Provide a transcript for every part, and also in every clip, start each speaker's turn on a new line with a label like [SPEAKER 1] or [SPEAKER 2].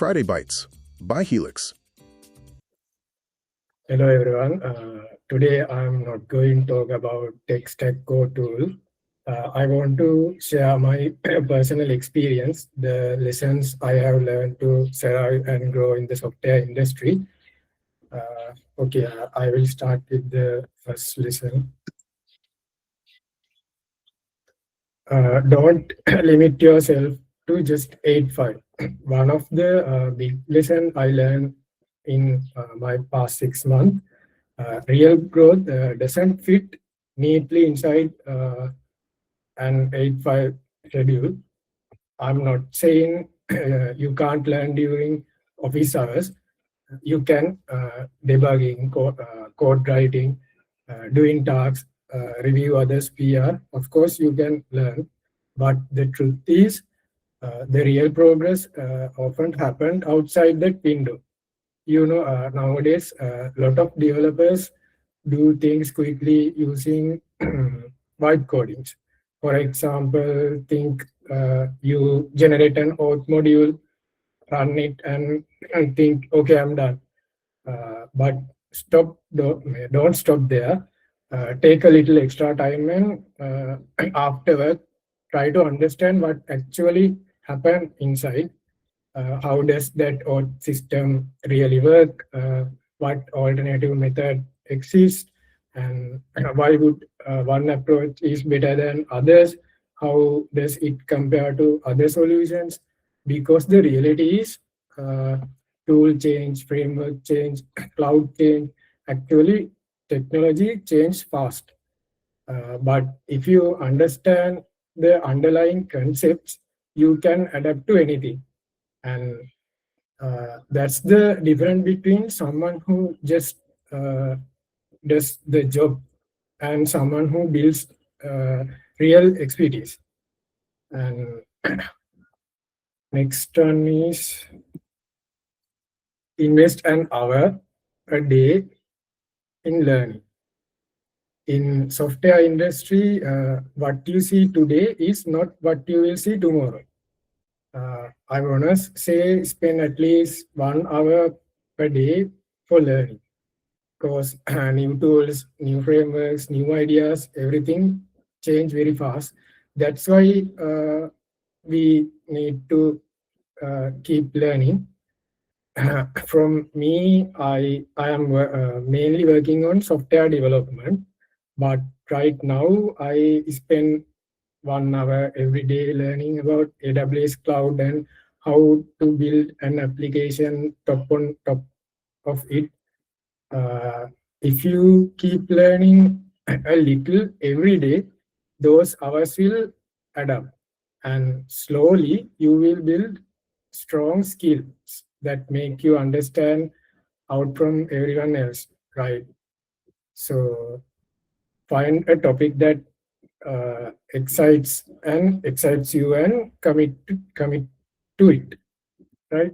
[SPEAKER 1] Friday Bytes by Helixz.
[SPEAKER 2] Hello everyone. Today I'm not going to talk about tech stack code tool. I want to share my personal experience, the lessons I have learned to survive and grow in the software industry. I will start with the first lesson. Don't limit yourself to just 8-5. One of the big lessons I learned in my past 6 months, real growth doesn't fit neatly inside an 8-5 schedule. I'm not saying you can't learn during office hours. You can debugging, code writing, doing tasks, review others' PR. Of course, you can learn, but the truth is, the real progress often happened outside that window. Nowadays, a lot of developers do things quickly using white codings. For example, think you generate an auth module, run it, and think, okay, I'm done. But don't stop there. Take a little extra time and afterward, try to understand what actually happened inside. How does that auth system really work? What alternative method exists? And why would one approach is better than others? How does it compare to other solutions? Because the reality is tool change, framework change, cloud change. Actually, technology change fast. But if you understand the underlying concepts, you can adapt to anything. And that's the difference between someone who just does the job and someone who builds real expertise. And next one is invest an hour a day in learning. In software industry, what you see today is not what you will see tomorrow. I want to say spend at least 1 hour per day for learning, because new tools, new frameworks, new ideas, everything change very fast. That's why we need to keep learning. From me, I am mainly working on software development, but right now I spend 1 hour every day learning about AWS cloud and how to build an application on top of it. If you keep learning a little every day, those hours will add up, and slowly you will build strong skills that make you understand out from everyone else, right? So find a topic that excites you and commit to it, right?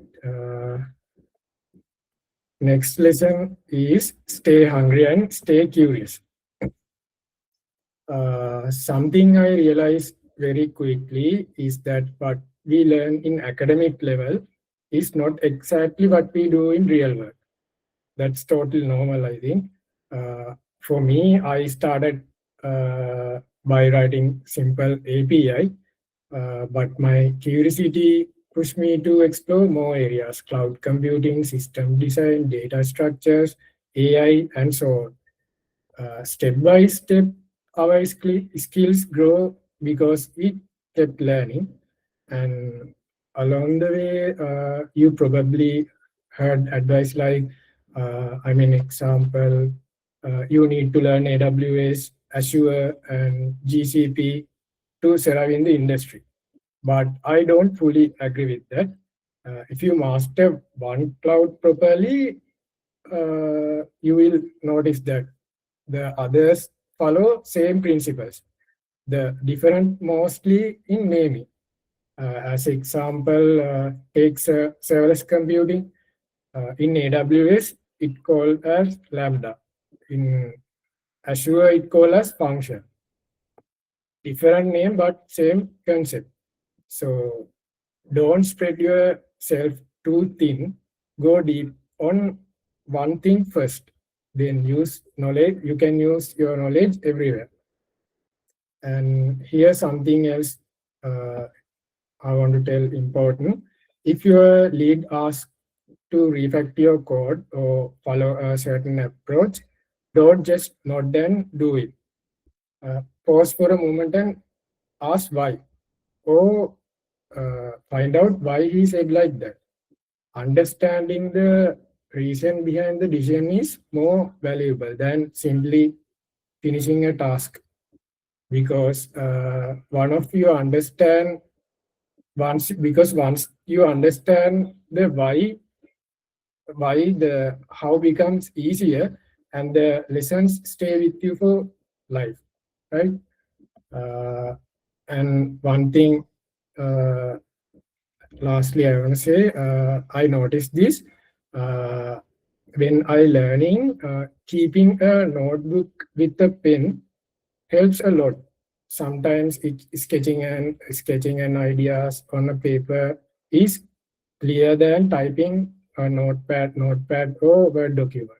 [SPEAKER 2] Next lesson is stay hungry and stay curious. Something I realized very quickly is that what we learn in academic level is not exactly what we do in real work. That's totally normal, I think. For me, I started by writing simple API, but my curiosity pushed me to explore more areas: cloud computing, system design, data structures, AI, and so on. Step by step, our skills grow because we kept learning. And along the way, you probably heard advice like, example, you need to learn AWS, Azure, and GCP to survive in the industry. But I don't fully agree with that. If you master one cloud properly, you will notice that the others follow same principles. The different mostly in naming. As example, take serverless computing. In AWS, it called as Lambda. In Azure, it called as function. Different name, but same concept. So don't spread yourself too thin, go deep on one thing first. Then use knowledge. You can use your knowledge everywhere. And here's something else I want to tell important. If your lead asks to refactor your code or follow a certain approach, don't just nod and do it. Pause for a moment and ask why, or find out why he said like that. Understanding the reason behind the decision is more valuable than simply finishing a task, because once you understand the why, the how becomes easier, and the lessons stay with you for life, right? And one thing, lastly, I want to say, I noticed this when I learning, keeping a notebook with a pen helps a lot. Sometimes sketching and ideas on a paper is clearer than typing a notepad or Word document.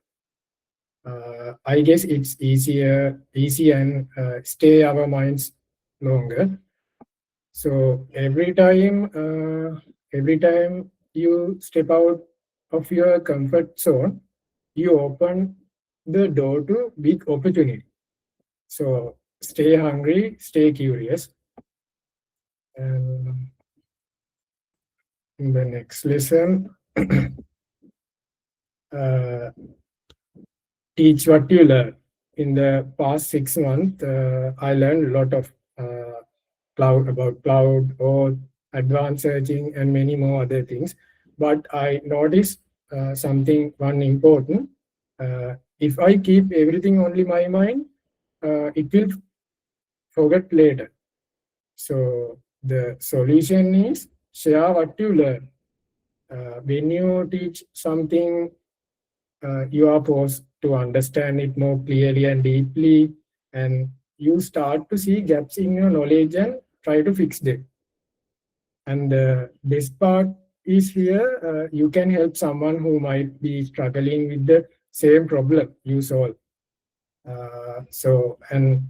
[SPEAKER 2] I guess it's easy and stay our minds longer. So every time you step out of your comfort zone, you open the door to big opportunity. So stay hungry, stay curious. And in the next lesson, teach what you learn. In the past 6 months, I learned a lot of cloud or advanced searching and many more other things. But I noticed one important. If I keep everything only my mind, it will forget later. So the solution is share what you learn. When you teach something, you are forced to understand it more clearly and deeply, and you start to see gaps in your knowledge and try to fix them. And the best part is here, you can help someone who might be struggling with the same problem you solve. And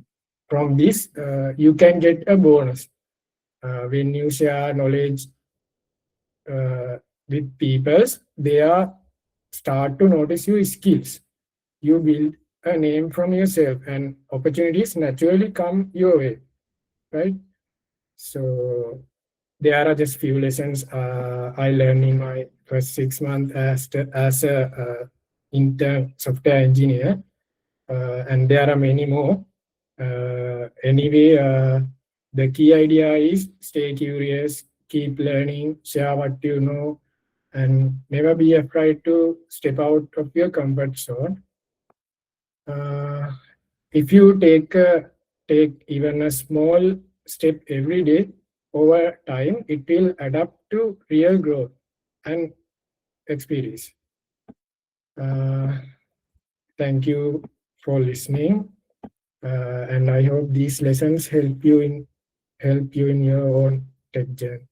[SPEAKER 2] from this, you can get a bonus. When you share knowledge with people, they are start to notice your skills. You build a name from yourself, and opportunities naturally come your way, right? So there are just few lessons I learned in my first 6 months as a intern software engineer, and there are many more. Anyway, the key idea is stay curious, keep learning, share what you know, and never be afraid to step out of your comfort zone. If you take even a small step every day, over time, it will adapt to real growth and experience. Thank you for listening, and I hope these lessons help you in your own tech journey.